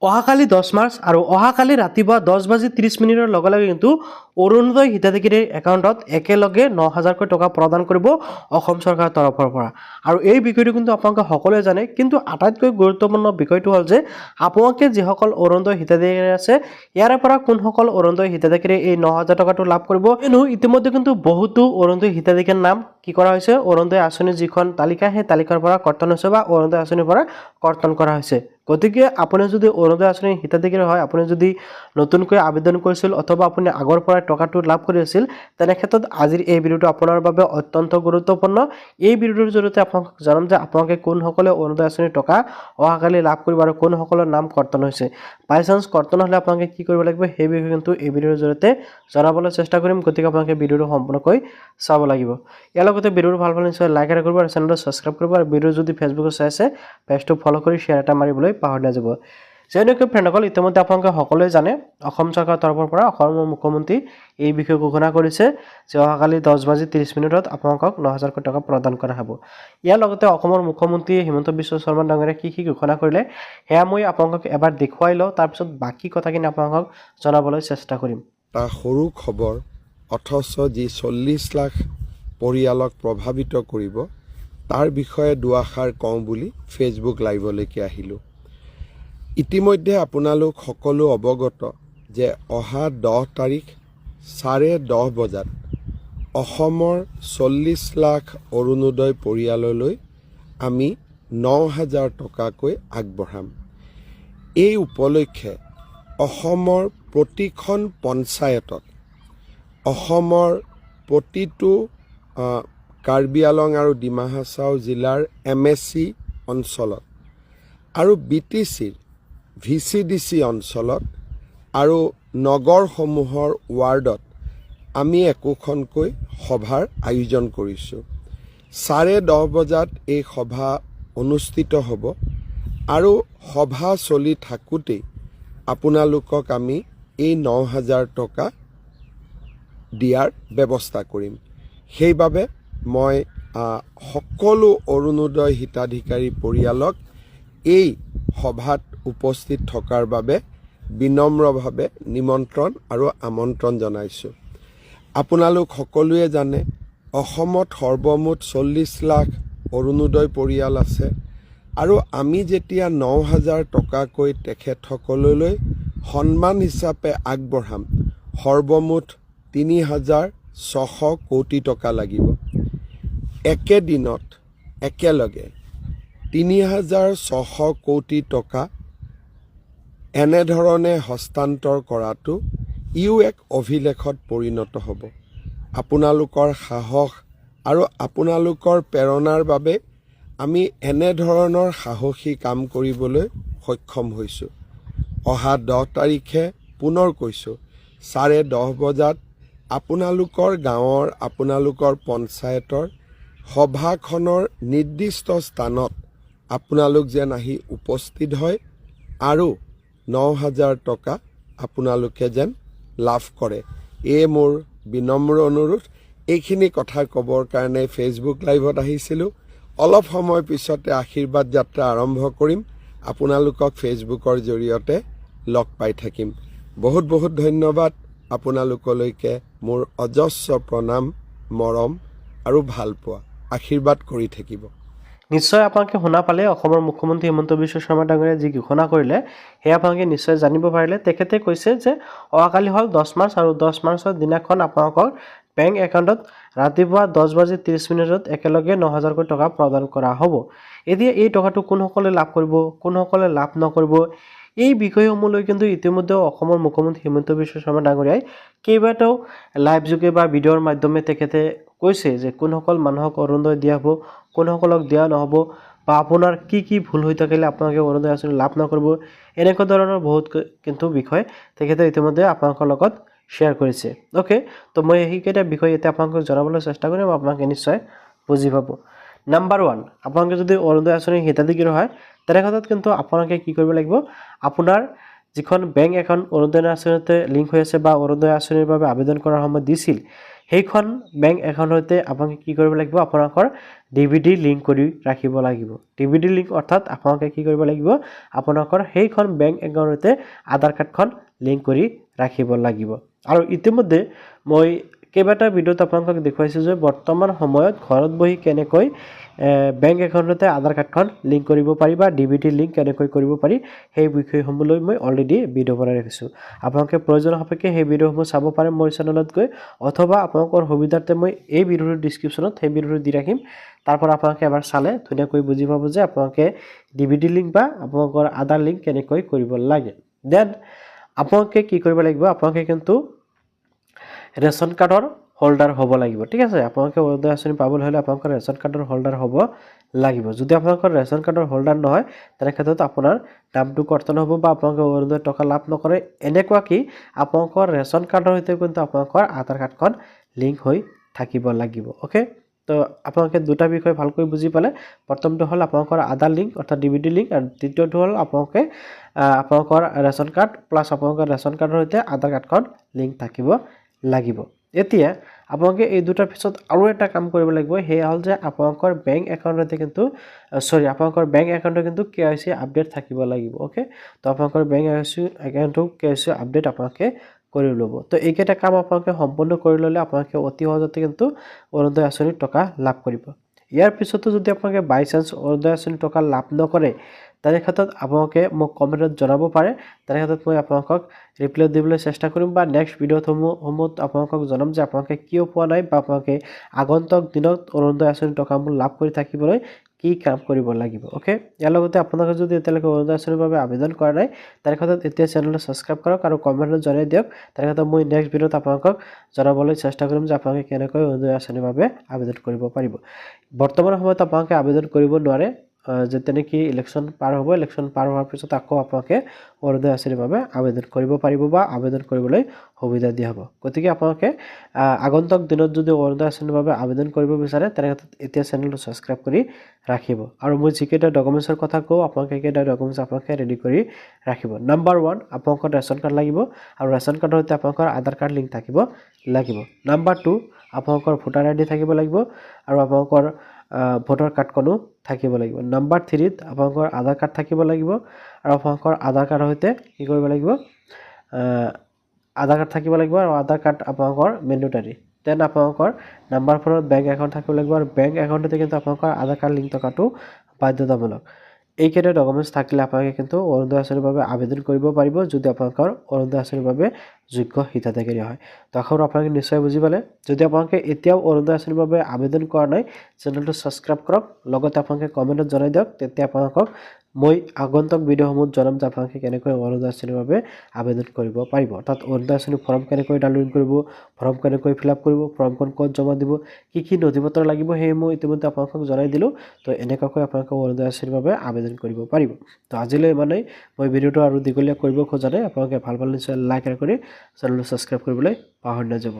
অহাকালি 10 মাৰ্চ আৰু অহাকালি ৰাতিপুৱা 10:30 লগে লগে কিন্তু অৰুণোদয় হিতাধিকাৰীৰ একাউণ্টত একেলগে 9,000 টকা প্ৰদান কৰিব অসম চৰকাৰৰ তৰফৰ পৰা। আৰু এই বিষয়টো কিন্তু আপোনালোকে সকলোৱে জানে, কিন্তু আটাইতকৈ গুৰুত্বপূৰ্ণ বিষয়টো হ'ল যে আপোনালোকে যিসকল অৰুণোদয় হিতাধিকাৰী আছে ইয়াৰে পৰা কোনসকল অৰুণোদয় হিতাধিকাৰী এই 9,000 টকাটো লাভ কৰিব। কিয়নো ইতিমধ্যে কিন্তু বহুতো অৰুণোদয় হিতাধিকাৰীৰ নাম কি কৰা হৈছে, অৰুণোদয় আঁচনিৰ যিখন তালিকা সেই তালিকাৰ পৰা কৰ্তন হৈছে বা অৰুণোদয় আঁচনিৰ পৰা কৰ্তন কৰা হৈছে। গতিকে আপুনি যদি অৰুণোদয় আঁচনিৰ হিতাধিকাৰী হয়, আপুনি যদি নতুনকৈ আবেদন কৰিছিল অথবা আপুনি আগৰ পৰাই টকাটো লাভ কৰি আছিল, তেনে ক্ষেত্ৰত আজিৰ এই ভিডিঅ'টো আপোনাৰ বাবে অত্যন্ত গুৰুত্বপূৰ্ণ। এই ভিডিঅ'টোৰ জৰিয়তে আপোনাক জনাম যে আপোনালোকে কোনসকলে অৰুণোদয় আঁচনিৰ টকা অহাকালি লাভ কৰিব আৰু কোনসকলৰ নাম কৰ্তন হৈছে। বাই চান্স কৰ্তন হ'লে আপোনালোকে কি কৰিব লাগিব সেই বিষয়ে কিন্তু এই ভিডিঅ'ৰ জৰিয়তে জনাবলৈ চেষ্টা কৰিম। গতিকে আপোনালোকে ভিডিঅ'টো সম্পূৰ্ণকৈ চাব লাগিব। ইয়াৰ লগতে ভিডিঅ'টো ভাল পালে নিশ্চয় লাইক এটা কৰিব আৰু চেনেলটো ছাবস্ক্ৰাইব কৰিব আৰু ভিডিঅ' যদি ফেচবুকত চাই আছে পেজটো ফ'ল' কৰি শ্বেয়াৰ এটা মাৰিবলৈ পাহৰি নাযাব। যেনেকৈ ফ্ৰেণ্ডসকল ইতিমধ্যে আপোনালোকে সকলোৱে জানে অসম চৰকাৰৰ তৰফৰ পৰা অসমৰ মুখ্যমন্ত্ৰী এই বিষয়ে ঘোষণা কৰিছে যে অহাকালি 10:30 আপোনালোকক 9,000 টকা প্ৰদান কৰা হ'ব। ইয়াৰ লগতে অসমৰ মুখ্যমন্ত্ৰী হিমন্ত বিশ্ব শৰ্মা ডাঙৰীয়াই কি ঘোষণা কৰিলে সেয়া মই আপোনালোকক এবাৰ দেখুৱাই লওঁ, তাৰপিছত বাকী কথাখিনি আপোনালোকক জনাবলৈ চেষ্টা কৰিম। এটা সৰু খবৰ অথচ যি 40 লাখ পৰিয়ালক প্ৰভাৱিত কৰিব তাৰ বিষয়ে দুআষাৰ কওঁ বুলি ফেচবুক লাইভলৈকে আহিলোঁ। ইতিমধ্যে আপোনালোক সকলো অৱগত যে অহা 10 তাৰিখ 10:30 বজাত অসমৰ 40 লাখ অৰুণোদয় পৰিয়াললৈ আমি 9,000 টকাকৈ আগবঢ়াম। এই উপলক্ষে অসমৰ প্ৰতিখন পঞ্চায়তত, অসমৰ প্ৰতিটো কাৰ্বি আলং আৰু ডিমা হাছাও জিলাৰ MSC অঞ্চলত আৰু BTCৰ VCDC অঞ্চলত আৰু নগৰসমূহৰ ৱাৰ্ডত আমি একোখনকৈ সভাৰ আয়োজন কৰিছোঁ। 10:30 বজাত এই সভা অনুষ্ঠিত হ'ব আৰু সভা চলি থাকোঁতেই আপোনালোকক আমি এই 9,000 টকা দিয়াৰ ব্যৱস্থা কৰিম। সেইবাবে মই সকলো অৰুণোদয় হিতাধিকাৰী পৰিয়ালক এই সভাত উপস্থিত থকাৰ বাবে বিনম্ৰভাৱে নিমন্ত্ৰণ আৰু আমন্ত্ৰণ জনাইছোঁ। আপোনালোক সকলোৱে জানে অসমত সৰ্বমুঠ 40 লাখ অৰুণোদয় পৰিয়াল আছে আৰু আমি যেতিয়া 9,000 টকাকৈ তেখেতসকললৈ সন্মান হিচাপে আগবঢ়াম সৰ্বমুঠ 3,600 কোটি টকা লাগিব। একেদিনত একেলগে 3,600 কোটি টকা এনেধৰণে হস্তান্তৰ কৰাটো এক অভিলেখত পৰিণত হ'ব। আপোনালোকৰ সাহস আৰু আপোনালোকৰ প্ৰেৰণাৰ বাবে আমি এনেধৰণৰ সাহসী কাম কৰিবলৈ সক্ষম হৈছোঁ। অহা 10 তাৰিখে পুনৰ কৈছোঁ 10:30 বজাত আপোনালোকৰ গাঁৱৰ আপোনালোকৰ পঞ্চায়তৰ সভাখনৰ নিৰ্দিষ্ট স্থানত আপোনালোক যেন আহি উপস্থিত হয় আৰু 9,000 টকা আপোনালোকে যেন লাভ কৰে। এই মোৰ বিনম্ৰ অনুৰোধ। এইখিনি কথা ক'বৰ কাৰণে ফেচবুক লাইভত আহিছিলোঁ। অলপ সময় পিছতে আশীৰ্বাদ যাত্ৰা আৰম্ভ কৰিম। আপোনালোকক ফেচবুকৰ জৰিয়তে লগ পাই থাকিম। বহুত বহুত ধন্যবাদ। আপোনালোকলৈকে মোৰ অজস্ৰ প্ৰণাম, মৰম আৰু ভালপোৱা। আশীৰ্বাদ কৰি থাকিব। নিশ্চয় আপোনালোকে শুনা পালে অসমৰ মুখ্যমন্ত্ৰী হিমন্ত বিশ্ব শৰ্মা ডাঙৰীয়াই যি ঘোষণা কৰিলে সেয়া আপোনালোকে নিশ্চয় জানিব পাৰিলে। তেখেতে কৈছে যে অহাকালি হ'ল 10 মাৰ্চ আৰু 10 মাৰ্চৰ দিনাখন আপোনালোকৰ বেংক একাউণ্টত ৰাতিপুৱা 10:30 একেলগে 9,000 টকা প্ৰদান কৰা হ'ব। এতিয়া এই টকাটো কোনসকলে লাভ কৰিব, কোনসকলে লাভ নকৰিব, এই বিষয়সমূহ লৈ কিন্তু ইতিমধ্যে অসমৰ মুখ্যমন্ত্ৰী হিমন্ত বিশ্ব শৰ্মা ডাঙৰীয়াই কেইবাটাও লাইভ যোগে বা ভিডিঅ'ৰ মাধ্যমে তেখেতে কৈছে যে কোনসকল মানুহক অৰুণোদয় দিয়া হ'ব, কোনসকলক দিয়া নহ'ব বা আপোনাৰ কি ভুল হৈ থাকিলে আপোনালোকে অৰুণোদয় আঁচনি লাভ নকৰিব, এনেকুৱা ধৰণৰ বহুত কিন্তু বিষয় তেখেতে ইতিমধ্যে আপোনালোকৰ লগত শ্বেয়াৰ কৰিছে। অ'কে, তো মই সেইকেইটা বিষয় এতিয়া আপোনালোকক জনাবলৈ চেষ্টা কৰিম, আপোনালোকে নিশ্চয় বুজি পাব। নাম্বাৰ 1, আপোনালোকে যদি অৰুণোদয় আঁচনিৰ হিতাধিকাৰী হয় তেনেক্ষেত্ৰত কিন্তু আপোনালোকে কি কৰিব লাগিব, আপোনাৰ যিখন বেংক একাউণ্ট অৰুণোদয় আঁচনিতে লিংক হৈ আছে বা অৰুণোদয় আঁচনিৰ বাবে আবেদন কৰাৰ সময়ত দিছিল সেইখন বেংক একাউণ্টৰ সৈতে আপোনালোকে কি কৰিব লাগিব আপোনালোকৰ ডিভিডি লিংক কৰি ৰাখিব লাগিব ডিভিডি লিংক অৰ্থাৎ আপোনালোকে কি কৰিব লাগিব আপোনালোকৰ সেইখন বেংক একাউণ্টৰ সৈতে আধাৰ কাৰ্ডখন লিংক কৰি ৰাখিব লাগিব আৰু ইতিমধ্যে মই কেইবাটা ভিডিঅ'ত আপোনালোকক দেখুৱাইছোঁ যে বৰ্তমান সময়ত ঘৰত বহি কেনেকৈ বেংক একাউণ্টতে আধাৰ কাৰ্ডখন লিংক কৰিব পাৰি বা ডিভিডি লিংক কেনেকৈ কৰিব পাৰি সেই বিষয়সমূহ লৈ মই অলৰেডি ভিডিঅ' বনাই ৰাখিছোঁ আপোনালোকে প্ৰয়োজন সাপেক্ষে সেই ভিডিঅ'সমূহ চাব পাৰে মোৰ চেনেলত গৈ অথবা আপোনালোকৰ সুবিধাৰ্থে মই এই ভিডিঅ'ৰ ডিছক্ৰিপশ্যনত সেই ভিডিঅ'টো দি ৰাখিম তাৰ পৰা আপোনালোকে এবাৰ চালে ধুনীয়াকৈ বুজি পাব যে আপোনালোকে ডিভিডি লিংক বা আপোনালোকৰ আধাৰ লিংক কেনেকৈ কৰিব লাগে দেন আপোনালোকে কি কৰিব লাগিব আপোনালোকে কিন্তু ৰেচন কাৰ্ডৰ হোল্ডাৰ হ'ব লাগিব ঠিক আছে আপোনালোকে অৰুণোদয় আঁচনি পাবলৈ হ'লে আপোনালোকৰ ৰেচন কাৰ্ডৰ হোল্ডাৰ হ'ব লাগিব যদি আপোনালোকৰ ৰেচন কাৰ্ডৰ হোল্ডাৰ নহয় তেনে ক্ষেত্ৰত আপোনাৰ দামটো কৰ্তন হ'ব বা আপোনালোকে অৰুণোদয় টকা লাভ নকৰে এনেকুৱা কি আপোনালোকৰ ৰেচন কাৰ্ডৰ সৈতে কিন্তু আপোনালোকৰ আধাৰ কাৰ্ডখন লিংক হৈ থাকিব লাগিব ওকে তো আপোনালোকে দুটা বিষয় ভালকৈ বুজি পালে প্ৰথমটো হ'ল আপোনালোকৰ আধাৰ লিংক অৰ্থাৎ ডিভিডি লিংক আৰু দ্বিতীয়টো হ'ল আপোনালোকে আপোনালোকৰ ৰেচন কাৰ্ড প্লাছ আপোনালোকৰ ৰেচন কাৰ্ডৰ সৈতে আধাৰ কাৰ্ডখন লিংক থাকিব লাগিব এতিয়া আপোনালোকে এই দুটাৰ পিছত আৰু এটা কাম কৰিব লাগিব সেয়া হ'ল যে আপোনালোকৰ বেংক একাউণ্টতে কিন্তু আপোনালোকৰ বেংক একাউণ্টত কিন্তু KYC আপডেট থাকিব লাগিব ওকে তো আপোনালোকৰ বেংক একাউণ্টটো KYC আপডেট আপোনালোকে কৰি ল'ব তো এইকেইটা কাম আপোনালোকে সম্পূৰ্ণ কৰি ল'লে আপোনালোকে অতি সহজতে কিন্তু অৰুণোদয় আঁচনিৰ টকা লাভ কৰিব ইয়াৰ পিছতো যদি আপোনালোকে বাই চান্স অৰুণোদয় আঁচনিৰ টকা লাভ নকৰে তেনে ক্ষেত্ৰত আপোনালোকে মোক কমেণ্টত জনাব পাৰে তেনে ক্ষেত্ৰত মই আপোনালোকক ৰিপ্লাই দিবলৈ চেষ্টা কৰিম বা নেক্সট ভিডিঅ'সমূহত আপোনালোকক জনাম যে আপোনালোকে কিয় পোৱা নাই বা আপোনালোকে আগন্তুক দিনত অৰুণোদয় আঁচনিৰ টকাবোৰ লাভ কৰি থাকিবলৈ কি কাম কৰিব লাগিব ওকে ইয়াৰ লগতে আপোনালোকে যদি এতিয়ালৈকে অৰুণোদয় আঁচনিৰ বাবে আবেদন কৰা নাই তেনে ক্ষেত্ৰত এতিয়া চেনেলটো ছাবস্ক্ৰাইব কৰক আৰু কমেণ্টত জনাই দিয়ক তেনে ক্ষেত্ৰত মই নেক্সট ভিডিঅ'ত আপোনালোকক জনাবলৈ চেষ্টা কৰিম যে আপোনালোকে কেনেকৈ অৰুণোদয় আঁচনিৰ বাবে আবেদন কৰিব পাৰিব বৰ্তমান সময়ত আপোনালোকে আবেদন কৰিব নোৱাৰে যেতে নেকি ইলেকশ্যন পাৰ হ'ব ইলেকশ্যন পাৰ হোৱাৰ পিছত আকৌ আপোনালোকে অৰুণোদয় আঁচনিৰ বাবে আবেদন কৰিব পাৰিব বা আবেদন কৰিবলৈ সুবিধা দিয়া হ'ব গতিকে আপোনালোকে আগন্তুক দিনত যদি অৰুণোদয় আঁচনিৰ বাবে আবেদন কৰিব বিচাৰে তেনে ক্ষেত্ৰত এতিয়া চেনেলটো ছাবস্ক্ৰাইব কৰি ৰাখিব আৰু মই যিকেইটা ডকুমেণ্টছৰ কথা কওঁ আপোনালোকে এইকেইটা ডকুমেণ্টছ আপোনালোকে ৰেডি কৰি ৰাখিব নাম্বাৰ 1 আপোনালোকৰ ৰেচন কাৰ্ড লাগিব আৰু ৰেচন কাৰ্ডৰ সৈতে আপোনালোকৰ আধাৰ কাৰ্ড লিংক থাকিব লাগিব নাম্বাৰ 2 আপোনালোকৰ ভোটাৰ আইডি থাকিব লাগিব আৰু আপোনালোকৰ ভোটাৰ কাৰ্ডখনো থাকিব লাগিব নাম্বাৰ 3 আপোনালোকৰ আধাৰ কাৰ্ড থাকিব লাগিব আৰু আপোনালোকৰ আধাৰ কাৰ্ডৰ সৈতে কি কৰিব লাগিব আধাৰ কাৰ্ড থাকিব লাগিব আৰু আধাৰ কাৰ্ড আপোনালোকৰ মেণ্ডেটৰী দেন আপোনালোকৰ নাম্বাৰ 4 বেংক একাউণ্ট থাকিব লাগিব আৰু বেংক একাউণ্টতে কিন্তু আপোনালোকৰ আধাৰ কাৰ্ড লিংক থকাটো বাধ্যতামূলক এইকেইটা ডকুমেণ্টছ থাকিলে আপোনালোকে কিন্তু অৰুণোদয় আঁচনিৰ বাবে আবেদন কৰিব পাৰিব যদি আপোনালোকৰ অৰুণোদয় আঁচনিৰ বাবে যোগ্য হিতাধিকাৰী হয় তো আশা কৰোঁ আপোনালোকে নিশ্চয় বুজি পালে যদি আপোনালোকে এতিয়াও অৰুণোদয় আঁচনিৰ বাবে আবেদন কৰা নাই চেনেলটো ছাবস্ক্ৰাইব কৰক লগতে আপোনালোকে কমেণ্টত জনাই দিয়ক তেতিয়া আপোনালোকক মই আগন্তুক ভিডিঅ'সমূহত জনাম যে আপোনালোকে কেনেকৈ অৰুণোদয় আঁচনিৰ বাবে আবেদন কৰিব পাৰিব অৰ্থাৎ অৰুণোদয় আঁচনিৰ ফৰ্ম কেনেকৈ ডাউনলোড কৰিব ফৰ্ম কেনেকৈ ফিল আপ কৰিব ফৰ্মখন ক'ত জমা দিব কি নথিপত্ৰ লাগিব সেইসমূহ ইতিমধ্যে আপোনালোকক জনাই দিলোঁ তো এনেকুৱাকৈ আপোনালোকে অৰুণোদয় আঁচনিৰ বাবে আবেদন কৰিব পাৰিব তো আজিলৈ ইমানেই মই ভিডিঅ'টো আৰু দীঘলীয়া কৰিব খোজা নাই আপোনালোকে ভাল নিশ্চয় লাইক কৰি চেনেলটো ছাবস্ক্ৰাইব কৰিবলৈ পাহৰি নাযাব